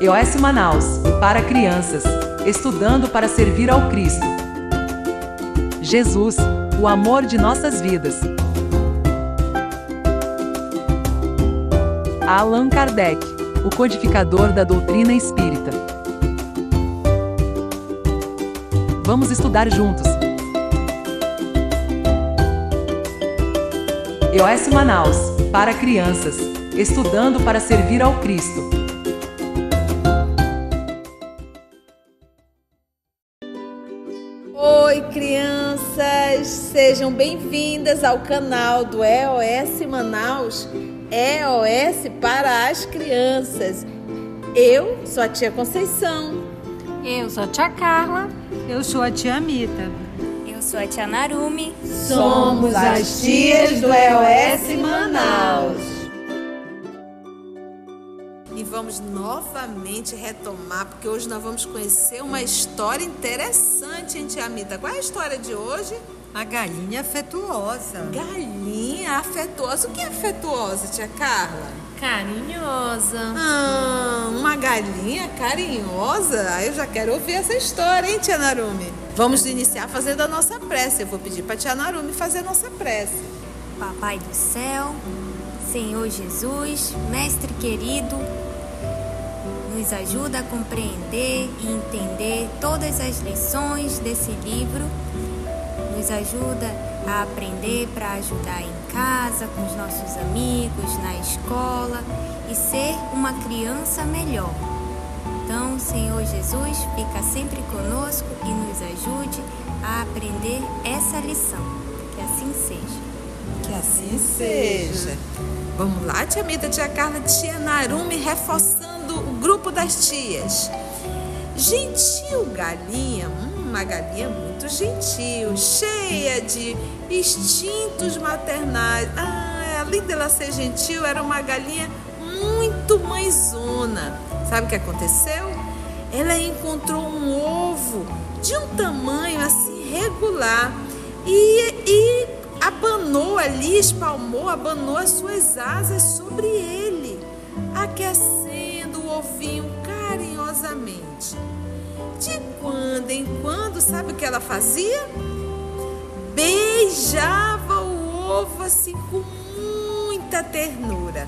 EOS Manaus, para crianças, estudando para servir ao Cristo. Jesus, o amor de nossas vidas. Allan Kardec, o codificador da doutrina espírita. Vamos estudar juntos. EOS Manaus, para crianças, estudando para servir ao Cristo. Oi, crianças! Sejam bem-vindas ao canal do EOS Manaus, EOS para as crianças. Eu sou a tia Conceição. Eu sou a tia Carla. Eu sou a tia Amita. Eu sou a tia Narumi. Somos as tias do EOS Manaus. E vamos novamente retomar, porque hoje nós vamos conhecer uma história interessante, hein, tia Amita? Qual é a história de hoje? A galinha afetuosa. Galinha afetuosa. O que é afetuosa, tia Carla? Carinhosa. Uma galinha carinhosa? Eu já quero ouvir essa história, hein, tia Narumi? Vamos iniciar fazendo a nossa prece. Eu vou pedir para a tia Narumi fazer a nossa prece. Papai do céu, Senhor Jesus, mestre querido, nos ajuda a compreender e entender todas as lições desse livro. Nos ajuda a aprender para ajudar em casa, com os nossos amigos, na escola e ser uma criança melhor. Então, Senhor Jesus, fica sempre conosco e nos ajude a aprender essa lição. Que assim seja. Que assim seja. Vamos lá, tia Mita, tia Carla, tia Narumi, reforçando o grupo das tias. Gentil galinha, uma galinha muito gentil, cheia de instintos maternais. Além dela ser gentil, era uma galinha muito mãezona. Sabe o que aconteceu? Ela encontrou um ovo de um tamanho assim regular e abanou ali, abanou as suas asas sobre ele, aquecendo o ovinho carinhosamente. De quando em quando, sabe o que ela fazia? Beijava o ovo assim com muita ternura.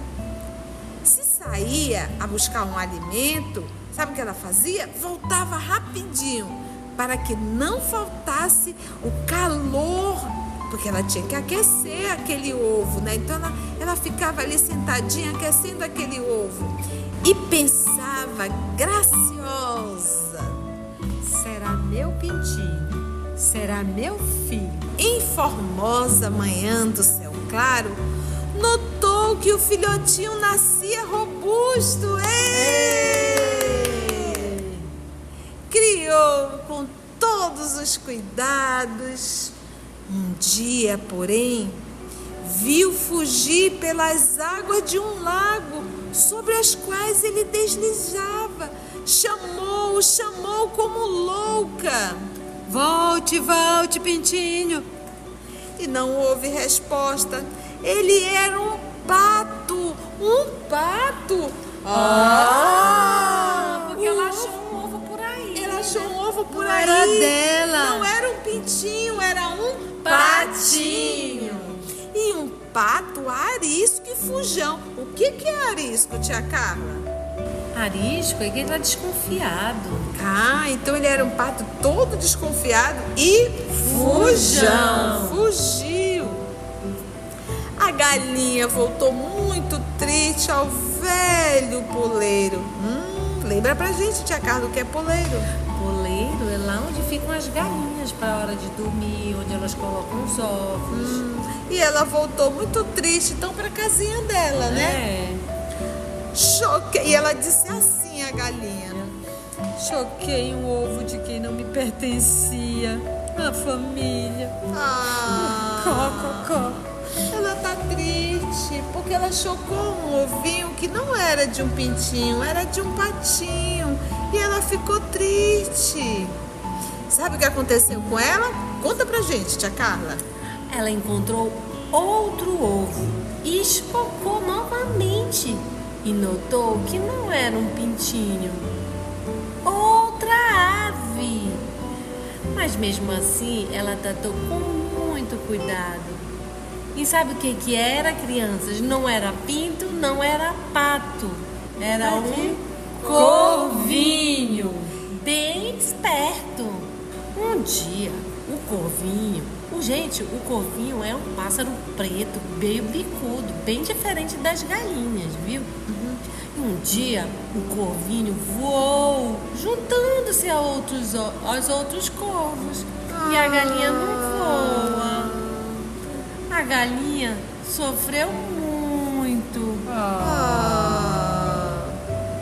Se saía a buscar um alimento, sabe o que ela fazia? Voltava rapidinho, para que não faltasse o calor, porque ela tinha que aquecer aquele ovo, né? Então ela ficava ali sentadinha, aquecendo aquele ovo. E pensava, graciosa: será meu pintinho, será meu filho. Em formosa manhã do céu claro, notou que o filhotinho nascia robusto. Criou com todos os cuidados. Um dia, porém, viu fugir pelas águas de um lago sobre as quais ele deslizava. Chamou como louca. Volte, volte, pintinho. E não houve resposta. Ele era um pato. Porque ela achou um ovo por aí. Ela achou um ovo por Não aí. era dela. Não era um pintinho, era um patinho. E um pato arisco e fujão. O que é arisco, tia Carla? Arisco é que ele tá desconfiado. Então ele era um pato todo desconfiado e fujão. Fugiu. A galinha voltou muito triste ao velho poleiro. Lembra pra gente, tia Carla, o que é poleiro? Poleiro é lá onde ficam as galinhas para a hora de dormir, onde elas colocam os ovos. E ela voltou muito triste, então, pra casinha dela, né? Choquei. E ela disse assim, a galinha: Choquei um ovo de quem não me pertencia, a família. Có. Ela tá triste porque ela chocou um ovinho que não era de um pintinho, era de um patinho. E ela ficou triste. Sabe o que aconteceu com ela? Conta pra gente, tia Carla. Ela encontrou outro ovo e espocou novamente. e notou que não era um pintinho, outra ave. Mas mesmo assim, ela tratou com muito cuidado. E sabe o que era, crianças? Não era pinto, não era pato. Era um corvinho, bem esperto. Um dia, o corvinho é um pássaro preto, meio bicudo, bem diferente das galinhas, viu? E um dia, o corvinho voou, juntando-se aos outros corvos. E a galinha não voa. A galinha sofreu muito.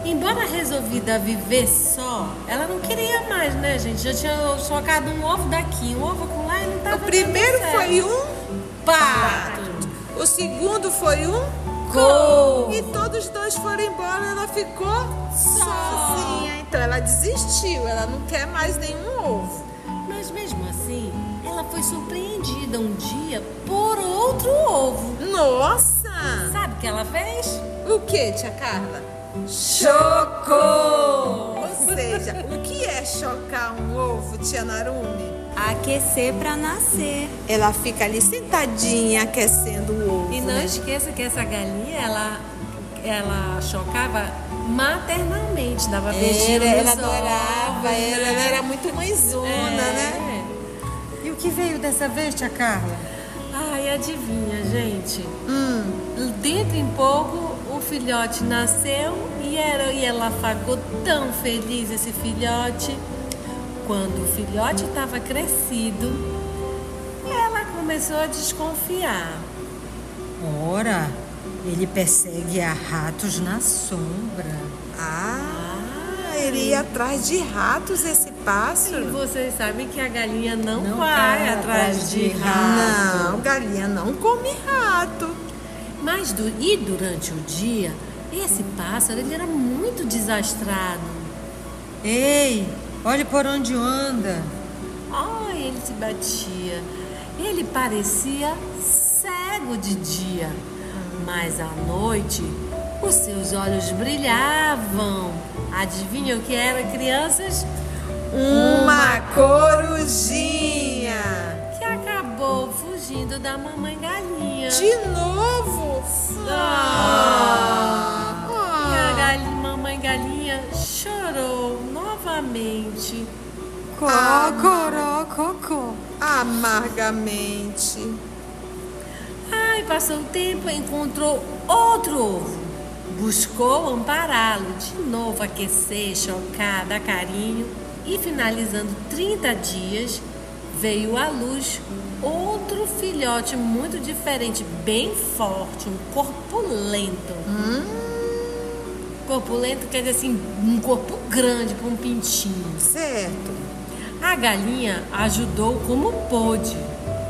Embora resolvida a viver só, ela não queria mais, né, gente? Já tinha chocado um ovo daqui, um ovo com lá e não tava. O primeiro dando certo. foi um pato. O segundo foi um Corvo. E todos os dois foram embora, ela ficou sozinha. Então ela desistiu, ela não quer mais nenhum ovo. Mas mesmo assim, ela foi surpreendida um dia por outro ovo. Nossa! Sabe o que ela fez? O que, tia Carla? Chocou! Ou seja, o que é chocar um ovo, tia Narumi? Aquecer para nascer. Ela fica ali sentadinha, aquecendo o ovo. E não esqueça que essa galinha, ela chocava maternalmente, dava beijinho Ela nos adorava, ovos, ela né? era muito mãezona, né? E o que veio dessa vez, tia Carla? Ai, adivinha, gente? Dentro em pouco, o filhote nasceu e ela ficou tão feliz, esse filhote. Quando o filhote estava crescido, ela começou a desconfiar. Ora, ele persegue a ratos na sombra. Ele ia atrás de ratos, esse E pássaro. vocês sabem que a galinha não Não vai vai atrás de rato. Não, galinha não come rato. Mas durante o dia, esse pássaro ele era muito desastrado. Ei, olhe por onde anda. Ai, ele se batia. Ele parecia cego de dia, mas à noite os seus olhos brilhavam. Adivinha o que era, crianças? Uma corujinha. Que acabou fugindo da mamãe galinha. De novo? E a mamãe galinha chorou novamente. Cocorococó. Amargamente. Ai, passou o tempo, encontrou outro ovo. Buscou ampará-lo, de novo aquecer, chocar, dar carinho. E finalizando 30 dias, veio à luz outro filhote muito diferente, bem forte, um corpulento. Corpulento quer dizer assim, um corpo grande para um pintinho. Certo. A galinha ajudou como pôde.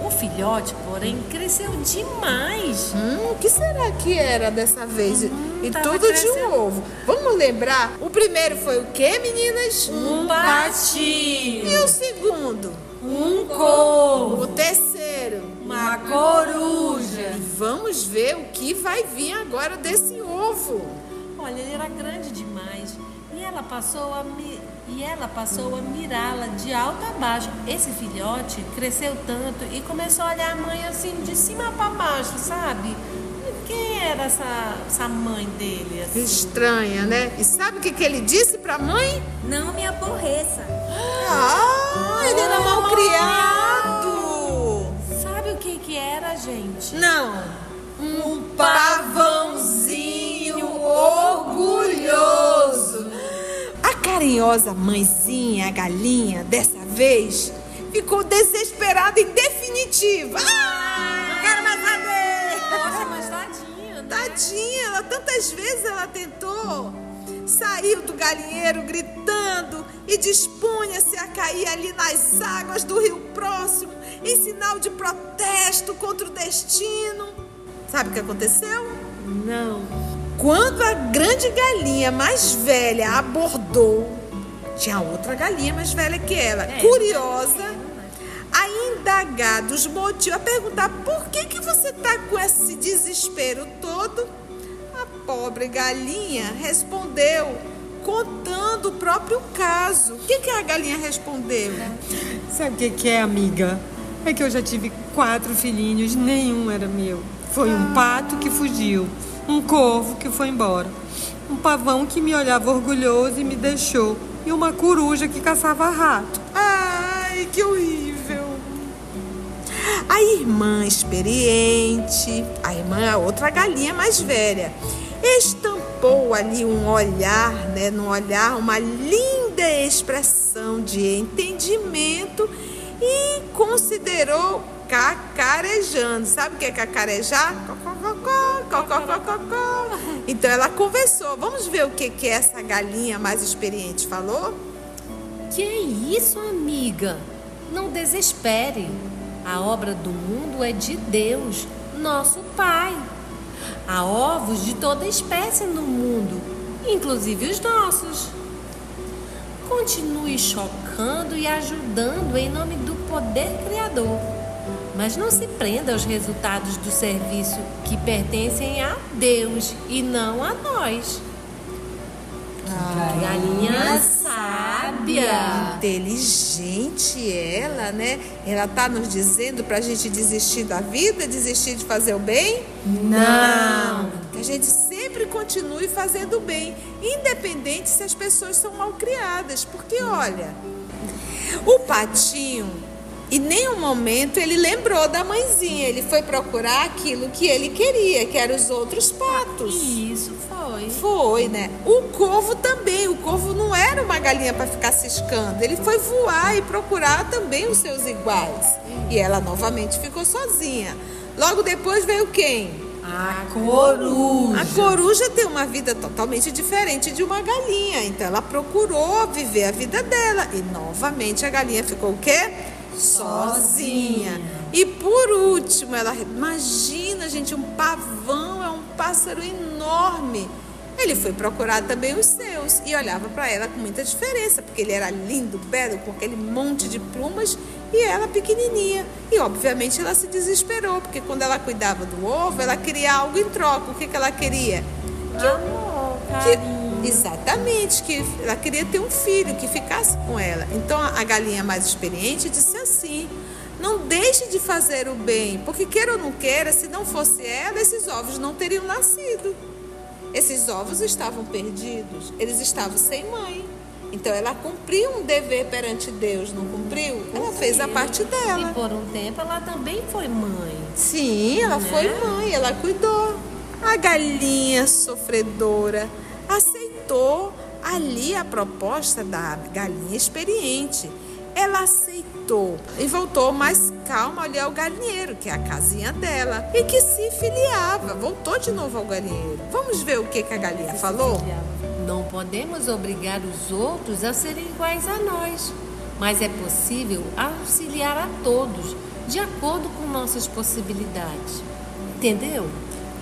O filhote, porém, cresceu demais. O que será que era dessa vez? E tava tudo de crescendo. um ovo. Vamos lembrar? O primeiro foi o quê, meninas? Um patinho. E o segundo? Um corvo. O terceiro? Uma coruja. E vamos ver o que vai vir agora desse ovo. Olha, ele era grande demais. E ela passou a mirá-la de alto a baixo. Esse filhote cresceu tanto e começou a olhar a mãe assim, de cima para baixo, sabe? Quem era essa mãe dele? Assim? Estranha, né? E sabe o que ele disse pra mãe? Não me aborreça. Ele era mal criado. Sabe o que era, gente? Não. Um Pavãozinho orgulhoso. A carinhosa mãezinha, a galinha, dessa vez, ficou desesperada em definitiva. Não quero mais saber. Nossa, mas tadinha, né? Tadinha, tantas vezes ela tentou. Saiu do galinheiro gritando e dispunha-se a cair ali nas águas do rio próximo, em sinal de protesto contra o destino. Sabe o que aconteceu? Não. Quando a grande galinha mais velha abordou, tinha outra galinha mais velha que ela, curiosa, a indagar dos motivos, a perguntar por que você tá com esse desespero todo, a pobre galinha respondeu, contando o próprio caso. O que a galinha respondeu? Sabe o que é, amiga? É que eu já tive 4 filhinhos, nenhum era meu. Foi um pato que fugiu, um corvo que foi embora, um pavão que me olhava orgulhoso e me deixou, e uma coruja que caçava rato. Ai, que horrível! A irmã experiente, a outra galinha mais velha, estampou ali um olhar, né? No olhar, uma linda expressão de entendimento e considerou cacarejando. Sabe o que é cacarejar? Então ela conversou. Vamos ver o que essa galinha mais experiente falou? Que isso, amiga? Não desespere. A obra do mundo é de Deus, nosso Pai. Há ovos de toda espécie no mundo, inclusive os nossos. Continue chocando e ajudando em nome do poder criador. Mas não se prenda aos resultados do serviço que pertencem a Deus e não a nós. Galinha sábia. Inteligente ela, né? Ela tá nos dizendo pra gente desistir da vida, desistir de fazer o bem? Não. Que a gente sempre continue fazendo o bem, independente se as pessoas são mal criadas. Porque, olha, o patinho, em nenhum momento ele lembrou da mãezinha. Ele foi procurar aquilo que ele queria, que eram os outros patos. Isso, foi. Foi, né? O corvo também. O corvo não era uma galinha para ficar ciscando. Ele foi voar e procurar também os seus iguais. E ela novamente ficou sozinha. Logo depois veio quem? A coruja. A coruja tem uma vida totalmente diferente de uma galinha. Então ela procurou viver a vida dela. E novamente a galinha ficou o quê? Sozinha. E por último, ela imagina, gente, um pavão é um pássaro enorme. Ele foi procurar também os seus e olhava para ela com muita diferença, porque ele era lindo, belo, com aquele monte de plumas, e ela pequenininha. E obviamente ela se desesperou, porque quando ela cuidava do ovo, ela queria algo em troca. O que ela queria? Amor, carinho. Exatamente, que ela queria ter um filho que ficasse com ela. Então a galinha mais experiente disse assim: não deixe de fazer o bem, porque queira ou não queira, se não fosse ela, esses ovos não teriam nascido. Esses ovos estavam perdidos, eles estavam sem mãe. Então ela cumpriu um dever perante Deus, não cumpriu? Ela fez a parte dela. E por um tempo ela também foi mãe. Sim, ela foi mãe, ela cuidou. A galinha sofredora aceitou ali a proposta da galinha experiente. Ela aceitou e voltou mais calma ali ao galinheiro, que é a casinha dela, e que se filiava, voltou de novo ao galinheiro. Vamos ver o que a galinha falou? Não podemos obrigar os outros a serem iguais a nós, mas é possível auxiliar a todos, de acordo com nossas possibilidades. Entendeu?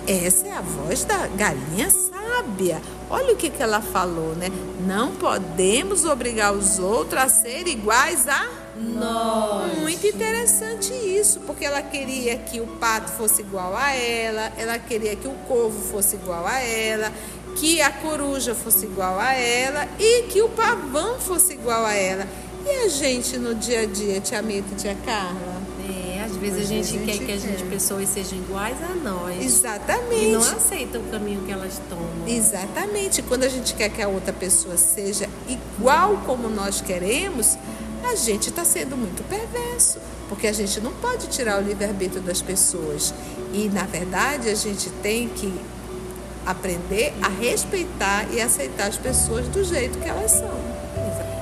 Essa é a voz da galinha sábia. Olha o que ela falou, né? Não podemos obrigar os outros a serem iguais a nós. Muito interessante isso, porque ela queria que o pato fosse igual a ela queria que o corvo fosse igual a ela, que a coruja fosse igual a ela e que o pavão fosse igual a ela. E a gente no dia a dia, tia Mita e tia Carla? Às vezes a gente quer que as pessoas sejam iguais a nós. Exatamente. E não aceitam o caminho que elas tomam. Exatamente. Quando a gente quer que a outra pessoa seja igual como nós queremos, a gente está sendo muito perverso. Porque a gente não pode tirar o livre-arbítrio das pessoas. E, na verdade, a gente tem que aprender a respeitar e aceitar as pessoas do jeito que elas são.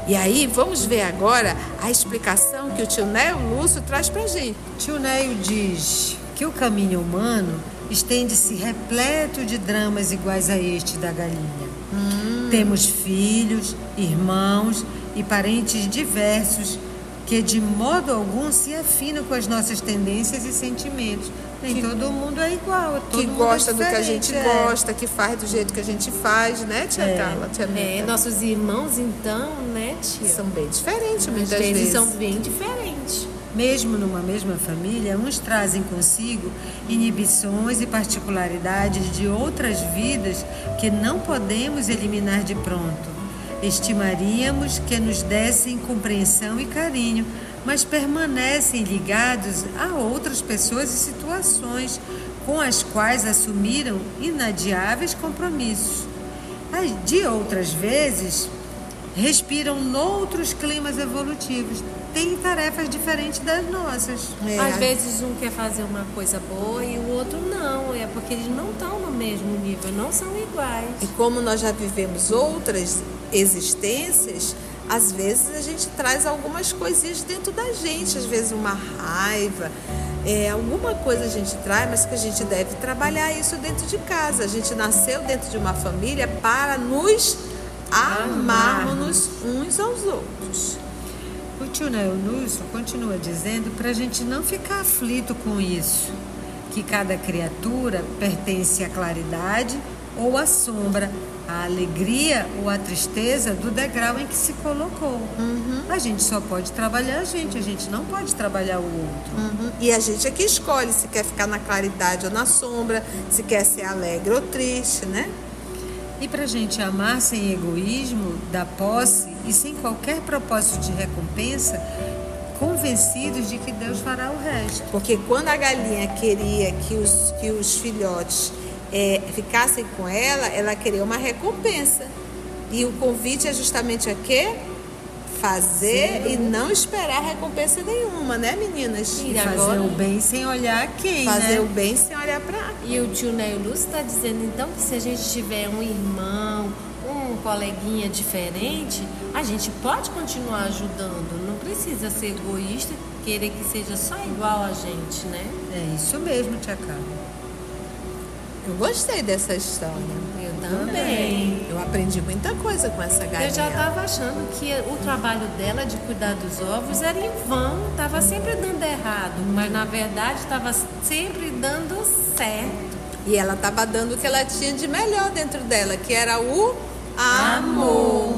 E aí, vamos ver agora a explicação que o tio Nélio Lúcio traz pra gente. Tio Nélio diz que o caminho humano estende-se repleto de dramas iguais a este da galinha. Temos filhos, irmãos e parentes diversos que de modo algum se afinam com as nossas tendências e sentimentos. Nem todo mundo é igual, todo que mundo gosta é do que a gente gosta, que faz do jeito que a gente faz, né, tia Carla? Tia Mita? Nossos irmãos, então, né, tia? São bem diferentes, muitas Eles vezes. são bem diferentes. Mesmo numa mesma família, uns trazem consigo inibições e particularidades de outras vidas que não podemos eliminar de pronto. Estimaríamos que nos dessem compreensão e carinho, mas permanecem ligados a outras pessoas e situações com as quais assumiram inadiáveis compromissos. De outras vezes, respiram noutros climas evolutivos, têm tarefas diferentes das nossas. Às vezes um quer fazer uma coisa boa e o outro não, é porque eles não estão no mesmo nível, não são iguais. E como nós já vivemos outras existências, às vezes a gente traz algumas coisinhas dentro da gente, às vezes uma raiva, alguma coisa a gente traz, mas que a gente deve trabalhar isso dentro de casa. A gente nasceu dentro de uma família para nos amarmos uns aos outros. O tio Neonúcio continua dizendo para a gente não ficar aflito com isso, que cada criatura pertence à claridade ou à sombra, à alegria ou à tristeza do degrau em que se colocou. A gente só pode trabalhar a gente não pode trabalhar o outro. E a gente é que escolhe se quer ficar na claridade ou na sombra, se quer ser alegre ou triste, né? E para a gente amar sem egoísmo, da posse e sem qualquer propósito de recompensa, convencidos de que Deus fará o resto. Porque quando a galinha queria que os filhotes ficassem com ela, ela queria uma recompensa. E o convite é justamente a quê? Fazer e não esperar recompensa nenhuma, né, meninas? E fazer o bem sem olhar quem, fazer né? o bem sem olhar pra... E o tio Neilúcio está dizendo então que se a gente tiver um irmão, um coleguinha diferente, a gente pode continuar ajudando. Não precisa ser egoísta, querer que seja só igual a gente, né? É isso mesmo, tia Carla. Eu gostei dessa história. Eu também. Eu aprendi muita coisa com essa galinha. Eu já estava achando que o trabalho dela de cuidar dos ovos era em vão, estava sempre dando errado, mas na verdade estava sempre dando certo. E ela estava dando o que ela tinha de melhor dentro dela, que era o amor.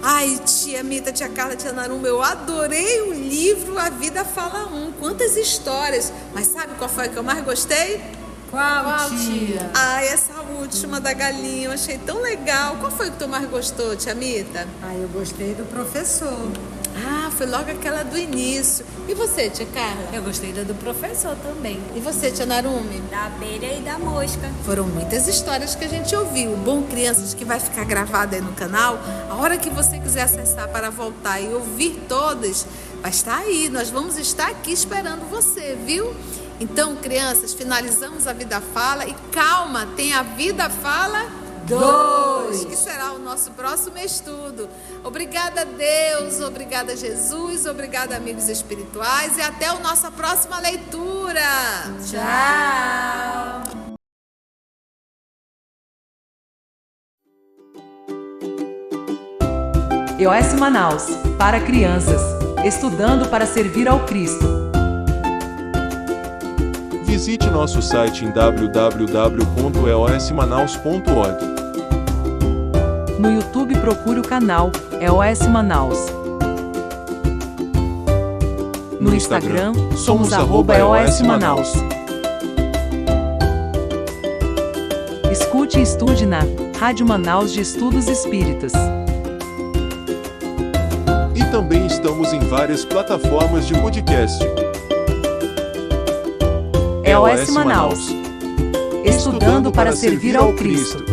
Ai, tia Mita, tia Carla, tia Naruma, eu adorei o livro A Vida Fala Um. Quantas histórias. Mas sabe qual foi a que eu mais gostei? Qual, tia? Ai, essa última da galinha, eu achei tão legal. Qual foi que tu mais gostou, tia Mita? Eu gostei do professor. Foi logo aquela do início. E você, tia Carla? Eu gostei da do professor também. E você, tia Narumi? Da abelha e da mosca. Foram muitas histórias que a gente ouviu. Bom, crianças, que vai ficar gravado aí no canal. A hora que você quiser acessar para voltar e ouvir todas, vai estar aí. Nós vamos estar aqui esperando você, viu? Então, crianças, finalizamos a Vida Fala e calma, tem a Vida Fala 2, que será o nosso próximo estudo. Obrigada, Deus, obrigada, Jesus, obrigada, amigos espirituais, e até a nossa próxima leitura. Tchau! EOS Manaus, para crianças, estudando para servir ao Cristo. Visite nosso site em www.eosmanaus.org. No YouTube procure o canal EOS Manaus. No Instagram, somos @EOS Manaus. Escute e estude na Rádio Manaus de Estudos Espíritas. E também estamos em várias plataformas de podcast. EOS Manaus. Estudando para servir ao Cristo.